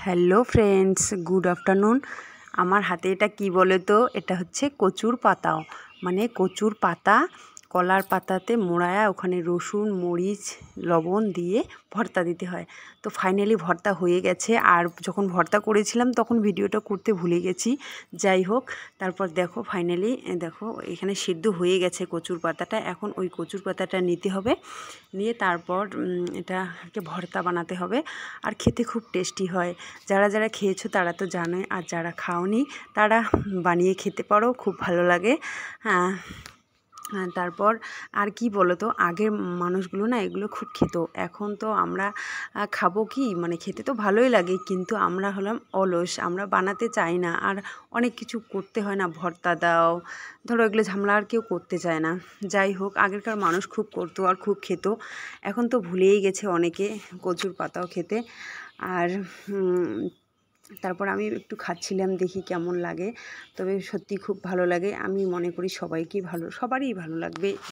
Hello friends, good afternoon. আমার হাতে এটা কি বলে তো, এটা হচ্ছে কচুর পাতাও, মানে কচুর পাতা কলার পাতাতে মোড়ায়া ওখানে রসুন মরিচ লবণ দিয়ে ভর্তা দিতে হয়। তো ফাইনালি ভর্তা হয়ে গেছে, আর যখন ভর্তা করেছিলাম তখন ভিডিওটা করতে ভুলে গেছি। যাই হোক, তারপর দেখো ফাইনালি দেখো এখানে সিদ্ধ হয়ে গেছে কচুর পাতাটা। এখন ওই কচুর পাতাটা নিতে হবে, নিয়ে তারপর এটাকে ভর্তা বানাতে হবে। আর খেতে খুব টেস্টি হয়। যারা যারা খেয়েছো তারা তো জানোই, আর যারা খাওনি তারা বানিয়ে খেতে পারো, খুব ভালো লাগে। হ্যাঁ, তারপর আর কি বলো তো, আগের মানুষগুলো না এগুলো খুব খেত। এখন তো আমরা খাবো কি, মানে খেতে তো ভালোই লাগে, কিন্তু আমরা হলাম অলস, আমরা বানাতে চাই না। আর অনেক কিছু করতে হয় না, ভর্তা দাও, ধরো এগুলো ঝামেলা আর কেউ করতে চায় না। যাই হোক, আগেরকার মানুষ খুব করতো আর খুব খেত। এখন তো ভুলেই গেছে অনেকে কচুর পাতাও খেতে। আর তারপর আমি একটু খাচ্ছিলাম, দেখি কেমন লাগে। তবে সত্যি খুব ভালো লাগে। আমি মনে করি সবারই ভালো লাগবে।